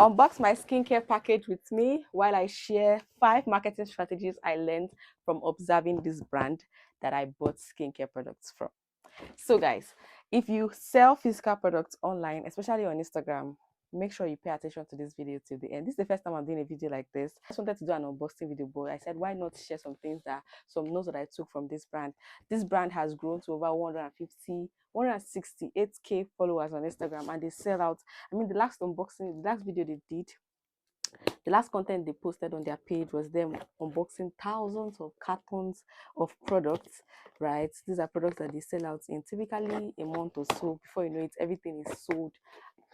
Unbox my skincare package with me while I share 5 marketing strategies I learned from observing this brand that I bought skincare products from. So guys, if you sell physical products online, especially on Instagram, make sure you pay attention to this video till the end. This is the first time I'm doing a video like this. I just wanted to do an unboxing video, but I said, why not share some things some notes that I took from this brand. This brand has grown to over 168k followers on Instagram, and they sell out. I mean, the last unboxing, the last video they did, the last content they posted on their page was them unboxing thousands of cartons of products, right? These are products that they sell out in typically a month or so. Before you know it, everything is sold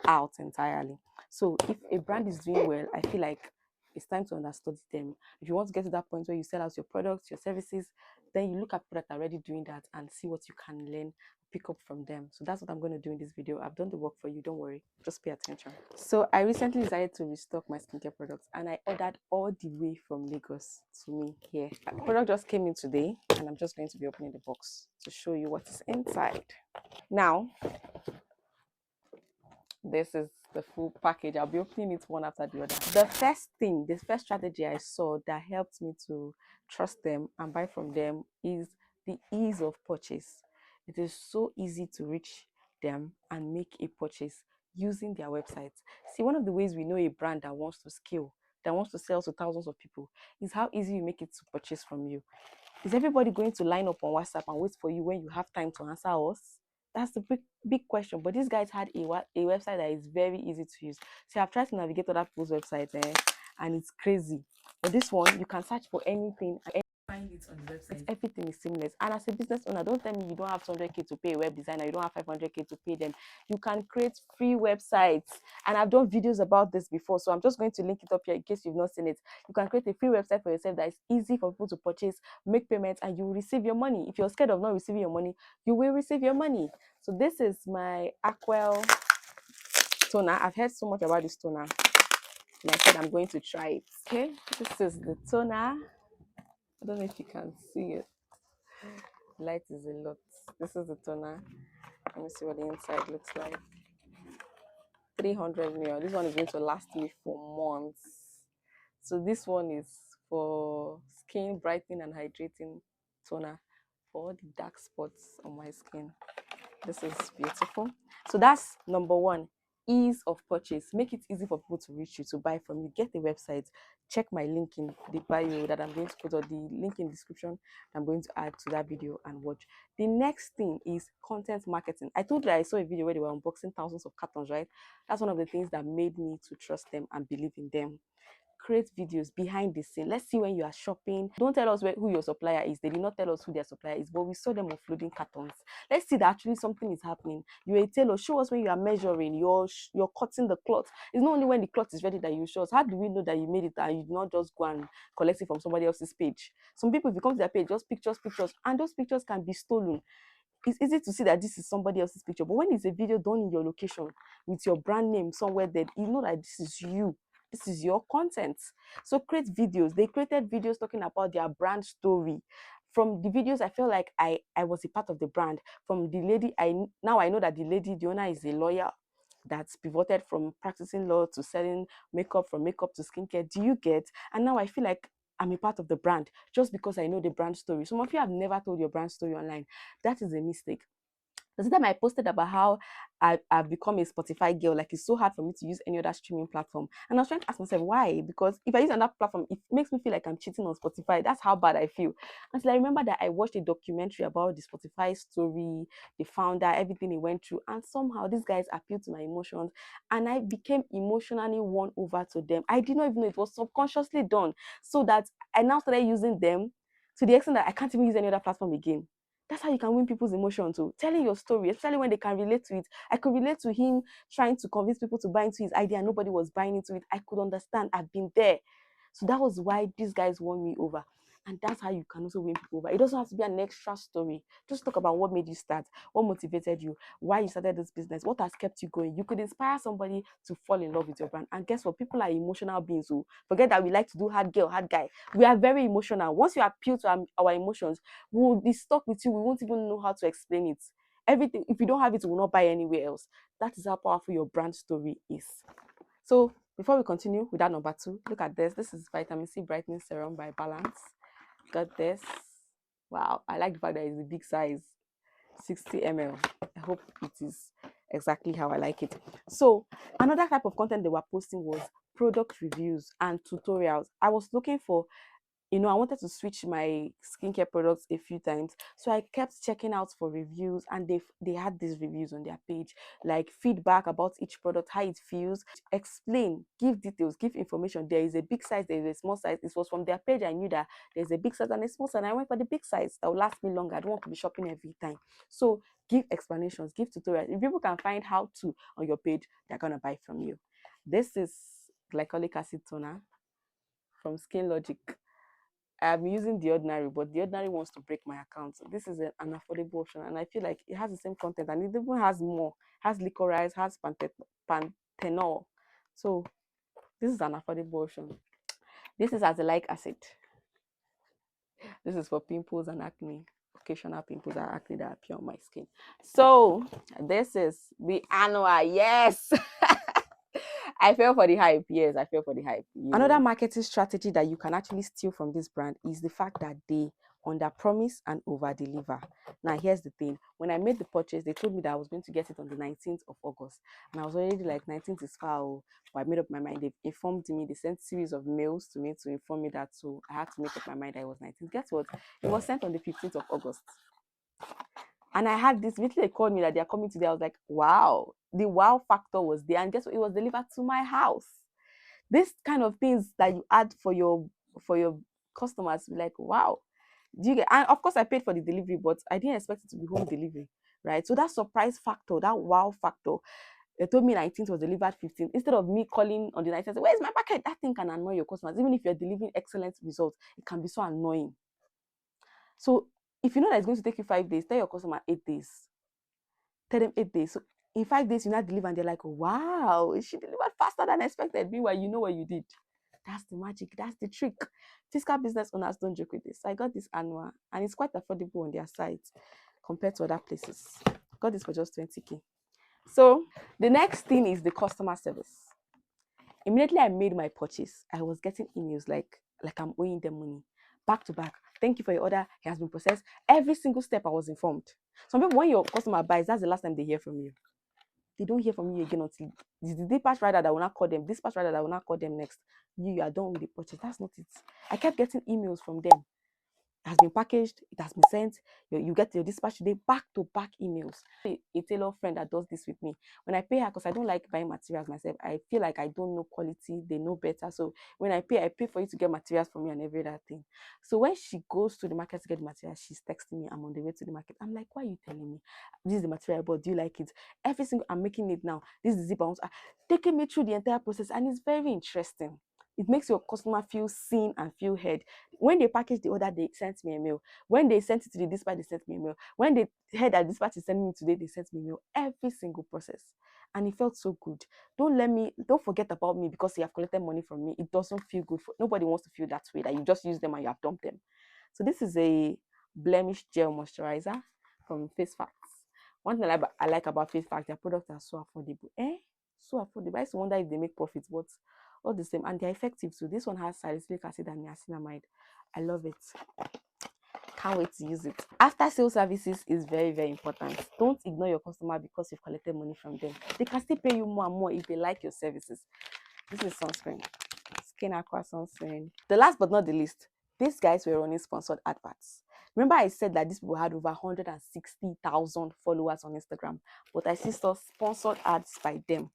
out entirely. So if a brand is doing well, I feel like it's time to understudy them. If you want to get to that point where you sell out your products, your services, then you look at people that are already doing that and see what you can learn, pick up from them. So that's what I'm going to do in this video. I've done the work for you, don't worry, just pay attention. So I recently decided to restock my skincare products, and I ordered all the way from Lagos to me here. The product just came in today, and I'm just going to be opening the box to show you what is inside. Now, this is the full package. I'll be opening it one after the other. The first strategy I saw that helped me to trust them and buy from them is the ease of purchase. It is so easy to reach them and make a purchase using their website. See, one of the ways we know a brand that wants to scale, that wants to sell to thousands of people, is how easy you make it to purchase from you. Is everybody going to line up on WhatsApp and wait for you when you have time to answer us? That's the big question. But these guys had a website that is very easy to use. See, I've tried to navigate other people's websites, and it's crazy. But this one, you can search for anything and find it on the website. Everything is seamless. And as a business owner, don't tell me you don't have 200k to pay a web designer, you don't have 500k to pay them. You can create free websites. And I've done videos about this before, so I'm just going to link it up here in case you've not seen it. You can create a free website for yourself that is easy for people to purchase, make payments, and you will receive your money. If you're scared of not receiving your money, you will receive your money. So this is my Aquel toner. I've heard so much about this toner, and I said I'm going to try it. Okay, this is the toner. I don't know if you can see it. Light is a lot. This is the toner. Let me see what the inside looks like. 300 ml. This one is going to last me for months. So this one is for skin brightening and hydrating toner for all the dark spots on my skin. This is beautiful. So that's number one, ease of purchase. Make it easy for people to reach you, to buy from you. Get the website. Check my link in the bio that I'm going to put, or the link in the description I'm going to add to that video, and watch. The next thing is content marketing. I told you I saw a video where they were unboxing thousands of cartons, right? That's one of the things that made me to trust them and believe in them. Create videos behind the scene. Let's see when you are shopping. Don't tell us who your supplier is. They did not tell us who their supplier is, but we saw them offloading cartons. Let's see that actually something is happening. You're a tailor. Show us when you are measuring. You're cutting the cloth. It's not only when the cloth is ready that you show us. How do we know that you made it and you did not just go and collect it from somebody else's page? Some people, if you come to their page, just pictures, and those pictures can be stolen. It's easy to see that this is somebody else's picture, but when it's a video done in your location with your brand name somewhere there, you know that this is you. This is your content. So create videos. They created videos talking about their brand story. From the videos, I feel like I was a part of the brand. From the lady, now I know that the owner is a lawyer that's pivoted from practicing law to selling makeup, from makeup to skincare. Do you get? And now I feel like I'm a part of the brand just because I know the brand story. Some of you have never told your brand story online. That is a mistake. The time I posted about how I've become a Spotify girl, like it's so hard for me to use any other streaming platform. And I was trying to ask myself why, because if I use another platform, it makes me feel like I'm cheating on Spotify. That's how bad I feel. Until I remember that I watched a documentary about the Spotify story, the founder, everything he went through, and somehow these guys appealed to my emotions, and I became emotionally won over to them. I did not even know it was subconsciously done, so that I now started using them to the extent that I can't even use any other platform again. That's how you can win people's emotions too. Telling your story, especially when they can relate to it. I could relate to him trying to convince people to buy into his idea and nobody was buying into it. I could understand. I've been there. So that was why these guys won me over. And that's how you can also win people over. It doesn't have to be an extra story. Just talk about what made you start, what motivated you, why you started this business, what has kept you going. You could inspire somebody to fall in love with your brand. And guess what? People are emotional beings who forget that we like to do hard girl, hard guy. We are very emotional. Once you appeal to our emotions, we will be stuck with you. We won't even know how to explain it. Everything, if you don't have it, we will not buy anywhere else. That is how powerful your brand story is. So Before we continue with that number 2, look at this. This is vitamin C brightening serum by Balance. Got this. Wow, I like the fact that it's a big size, 60 ml. I hope it is exactly how I like it. So another type of content they were posting was product reviews and tutorials. I was looking for, I wanted to switch my skincare products a few times. So I kept checking out for reviews, and they had these reviews on their page, like feedback about each product, how it feels, explain, give details, give information. There is a big size, there is a small size. This was from their page. I knew that there's a big size and a small size. And I went for the big size that will last me longer. I don't want to be shopping every time. So give explanations, give tutorials. If people can find how to on your page, they're gonna buy from you. This is glycolic acid toner from Skin Logic. I'm using The Ordinary, but The Ordinary wants to break my account. This is an affordable option, and I feel like it has the same content, and it even has more. Has licorice, has panthenol. So this is an affordable option. This is azelaic acid. This is for pimples and acne, occasional pimples and acne that appear on my skin. So this is the annual. Yes. I fell for the hype. Yes, I fell for the hype. Another marketing strategy that you can actually steal from this brand is the fact that they under promise and over deliver. Now, here's the thing. When I made the purchase, they told me that I was going to get it on the 19th of August. And I was already like, 19th is far. But I made up my mind. They informed me. They sent a series of mails to me to inform me that. So I had to make up my mind that it was 19th. Guess what? It was sent on the 15th of August. And I had this, immediately they called me that they are coming today. I was like, wow, the wow factor was there. And guess what? It was delivered to my house. This kind of things that you add for your customers, like, wow. Do you get? And of course, I paid for the delivery, but I didn't expect it to be home delivery, right? So that surprise factor, that wow factor, they told me 19th was delivered 15th. Instead of me calling on the 19th, where's my packet? That thing can annoy your customers. Even if you're delivering excellent results, it can be so annoying. So if you know that it's going to take you 5 days, tell your customer 8 days. Tell them 8 days. So in 5 days, you not deliver, and they're like, wow, she delivered faster than expected. Meanwhile, you know what you did. That's the magic. That's the trick. Fiscal business owners don't joke with this. I got this annual, and it's quite affordable on their site compared to other places. Got this for just 20K. So the next thing is the customer service. Immediately I made my purchase, I was getting emails like I'm owing them money, back to back. Thank you for your order. It has been processed. Every single step I was informed. Some people, when your customer buys, that's the last time they hear from you. They don't hear from you again until the dispatch rider that will not call them, dispatch rider that will not call them next. You are done with the purchase. That's not it. I kept getting emails from them. It has been packaged, it has been sent, you get your dispatch today, back to back emails. A tailor friend that does this with me, when I pay her, because I don't like buying materials myself, I feel like I don't know quality, they know better. So when I pay for you to get materials from me and every other thing. So when she goes to the market to get the materials, she's texting me, I'm on the way to the market. I'm like, why are you telling me this is the material, but do you like it? Every single, I'm making it now, this is the zip, taking me through the entire process, and it's very interesting. It makes your customer feel seen and feel heard. When they package the order, they sent me a mail. When they sent it to the dispatch, they sent me a mail. When they heard that dispatch is sending me today, they sent me a mail. Every single process. And it felt so good. Don't forget about me because you have collected money from me. It doesn't feel good. Nobody wants to feel that way, that you just use them and you have dumped them. So this is a blemish gel moisturizer from Face Facts. One thing I like about Face Facts, their products are so affordable. So affordable. I used to wonder if they make profits, but all the same, and they're effective too. This one has salicylic acid and niacinamide. I love it. Can't wait to use it. After sales services is very, very important. Don't ignore your customer because you've collected money from them. They can still pay you more and more if they like your services. This is sunscreen. Skin Aqua sunscreen. The last but not the least, these guys were running sponsored adverts. Remember I said that these people had over 160,000 followers on Instagram, but I still saw sponsored ads by them.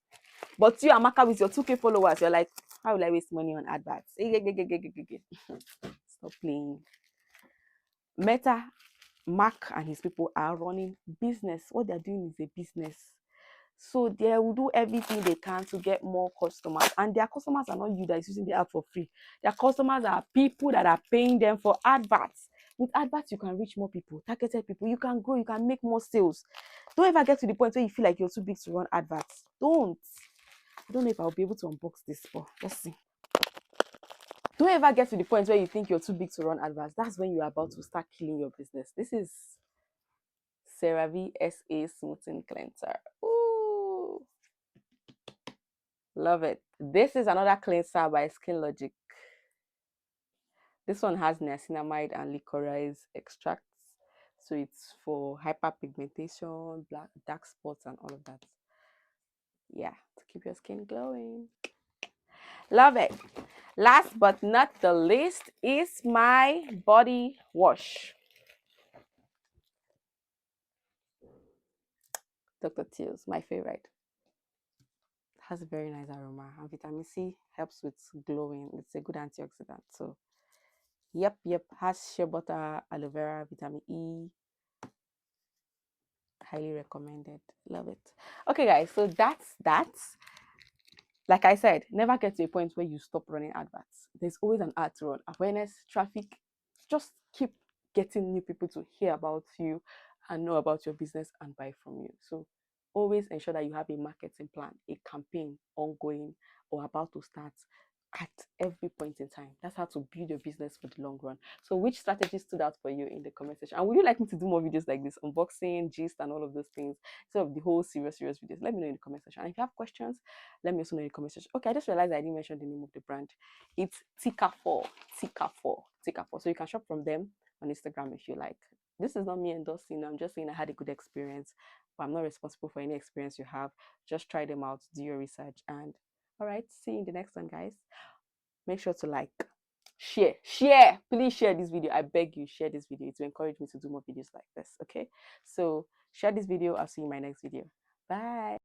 But you, Amaka, with your 2K followers, you're like, how will I waste money on adverts? Stop playing. Meta, Mark and his people are running business. What they're doing is a business. So they will do everything they can to get more customers. And their customers are not you that is using the app for free. Their customers are people that are paying them for adverts. With adverts, you can reach more people, targeted people. You can grow, you can make more sales. Don't ever get to the point where you feel like you're too big to run adverts. Don't. I don't know if I'll be able to unbox this, but let's see. Don't ever get to the point where you think you're too big to run adverts. That's when you're about to start killing your business. This is CeraVe SA Smoothing Cleanser. Ooh, love it. This is another cleanser by Skin Logic. This one has niacinamide and licorice extracts. So it's for hyperpigmentation, black, dark spots, and all of that. Yeah, to keep your skin glowing. Love it. Last but not the least is my body wash. Dr. Teal's, my favorite. It has a very nice aroma, and vitamin C helps with glowing. It's a good antioxidant. So, yep, has shea butter, aloe vera, vitamin E. Highly recommended. Love it. Okay, guys, so that's that. Like I said, never get to a point where you stop running adverts. There's always an ad to run. Awareness, traffic, just keep getting new people to hear about you and know about your business and buy from you. So always ensure that you have a marketing plan, a campaign ongoing or about to start at every point in time. That's how to build your business for the long run. So which strategy stood out for you in the comment section? And would you like me to do more videos like this, unboxing, gist, and all of those things, instead of the whole serious videos? Let me know in the comment section. And if you have questions, let me also know in the comment section. Okay, I just realized I didn't mention the name of the brand. It's Tika4. So you can shop from them on Instagram if you like. This is not me endorsing. I'm just saying I had a good experience, but I'm not responsible for any experience you have. Just try them out, do your research, and all right, see you in the next one, guys. Make sure to like, share. Please share this video. I beg you, share this video to encourage me to do more videos like this. Okay, so share this video. I'll see you in my next video. Bye.